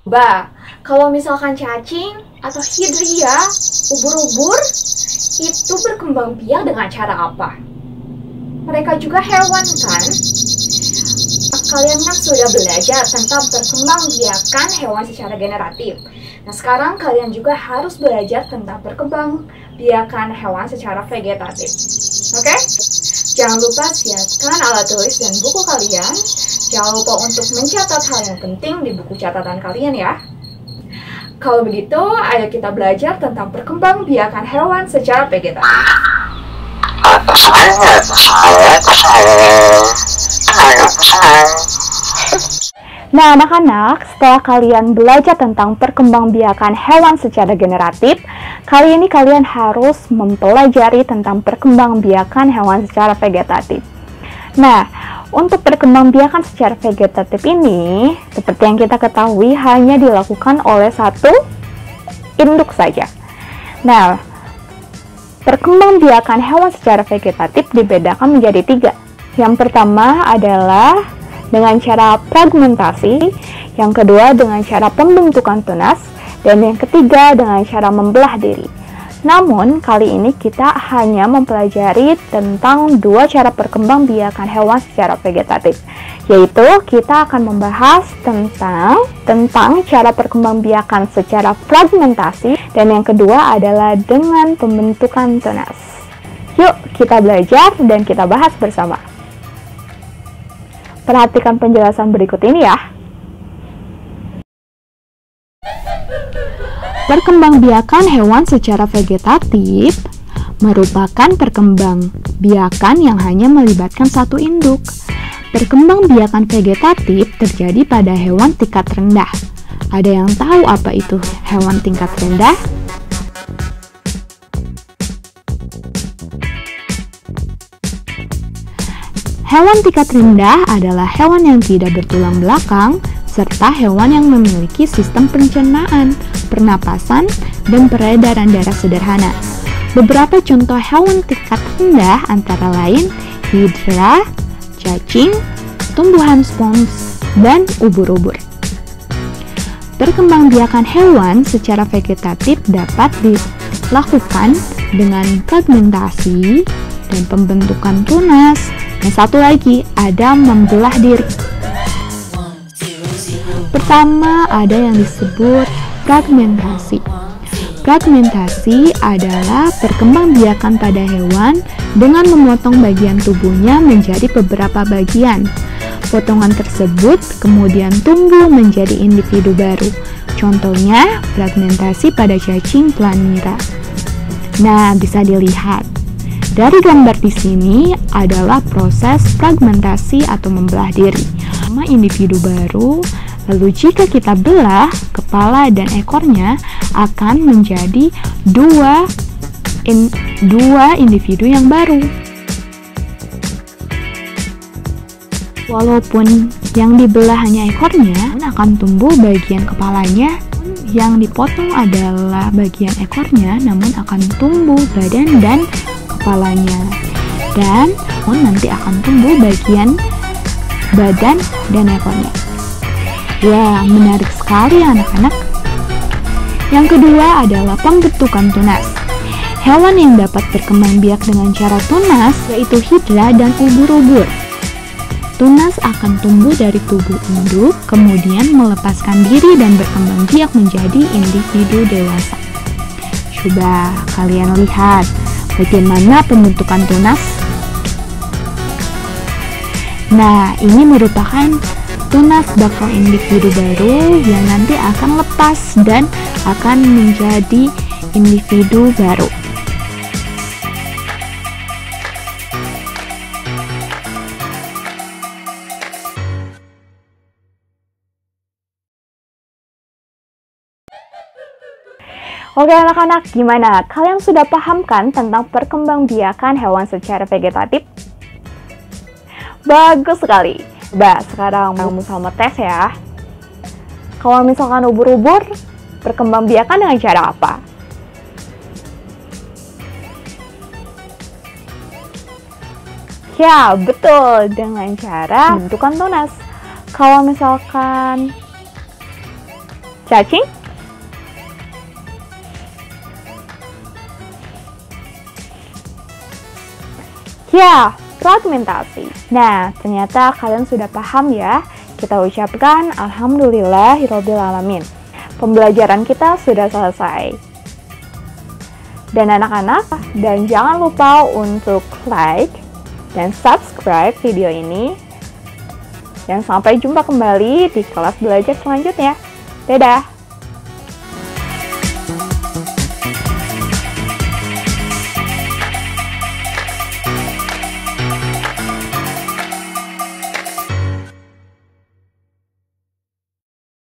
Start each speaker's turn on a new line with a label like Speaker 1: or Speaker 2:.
Speaker 1: Ba, kalau misalkan cacing atau hidria, ubur-ubur, itu berkembang biak dengan cara apa? Mereka juga hewan kan? Kalian kan sudah belajar tentang perkembangbiakan hewan secara generatif. Nah, sekarang kalian juga harus belajar tentang perkembangbiakan hewan secara vegetatif. Oke? Jangan lupa siapkan alat tulis dan buku kalian. Jangan lupa untuk mencatat hal yang penting di buku catatan kalian ya. Kalau begitu, ayo kita belajar tentang perkembangbiakan hewan secara vegetatif.
Speaker 2: Nah, anak-anak, setelah kalian belajar tentang perkembangbiakan hewan secara generatif, kali ini kalian harus mempelajari tentang perkembangbiakan hewan secara vegetatif. Nah, untuk perkembangbiakan secara vegetatif ini, seperti yang kita ketahui, hanya dilakukan oleh satu induk saja. Nah, perkembangbiakan hewan secara vegetatif dibedakan menjadi 3. Yang pertama adalah dengan cara fragmentasi, yang kedua dengan cara pembentukan tunas, dan yang ketiga dengan cara membelah diri. Namun, kali ini kita hanya mempelajari tentang 2 cara perkembangbiakan hewan secara vegetatif, yaitu kita akan membahas tentang cara perkembangbiakan secara fragmentasi, dan yang kedua adalah dengan pembentukan tunas. Yuk, kita belajar dan kita bahas bersama. Perhatikan penjelasan berikut ini ya. Perkembangbiakan hewan secara vegetatif merupakan perkembangbiakan yang hanya melibatkan satu induk. Perkembangbiakan vegetatif terjadi pada hewan tingkat rendah. Ada yang tahu apa itu hewan tingkat rendah? Hewan tingkat rendah adalah hewan yang tidak bertulang belakang, serta hewan yang memiliki sistem pencernaan, pernapasan, dan peredaran darah sederhana. Beberapa contoh hewan tingkat rendah antara lain hidra, cacing, tumbuhan spons, dan ubur-ubur. Perkembangbiakan hewan secara vegetatif dapat dilakukan dengan fragmentasi dan pembentukan tunas. Yang satu lagi ada membelah diri. Pertama ada yang disebut fragmentasi. Fragmentasi adalah perkembangbiakan pada hewan dengan memotong bagian tubuhnya menjadi beberapa bagian. Potongan tersebut kemudian tumbuh menjadi individu baru. Contohnya fragmentasi pada cacing planira. Nah, bisa dilihat dari gambar di sini adalah proses fragmentasi atau membelah diri. Sama individu baru, lalu jika kita belah, kepala dan ekornya akan menjadi dua individu yang baru. Walaupun yang dibelah hanya ekornya, akan tumbuh bagian kepalanya. Yang dipotong adalah bagian ekornya, namun akan tumbuh badan dan kepalanya, dan nanti akan tumbuh bagian badan dan ekornya. Ya, menarik sekali anak-anak. Yang kedua adalah pembentukan tunas. Hewan yang dapat berkembang biak dengan cara tunas yaitu hidra dan ubur-ubur. Tunas akan tumbuh dari tubuh induk, kemudian melepaskan diri dan berkembang biak menjadi individu dewasa. Coba kalian lihat bagaimana pembentukan tunas. Nah, ini merupakan tunas bakal individu baru yang nanti akan lepas dan akan menjadi individu baru. Oke anak-anak, gimana? Kalian sudah paham kan tentang perkembangbiakan hewan secara vegetatif? Bagus sekali. Sekarang kamu sama tes ya. Kalau misalkan ubur-ubur, perkembangbiakan dengan cara apa? Ya, betul, dengan cara bentukan tunas. Kalau misalkan cacing, ya, fragmentasi. Nah, ternyata kalian sudah paham ya. Kita ucapkan Alhamdulillahirabbil alamin. Pembelajaran kita sudah selesai. Dan anak-anak, dan jangan lupa untuk like dan subscribe video ini. Dan sampai jumpa kembali di kelas belajar selanjutnya. Dadah!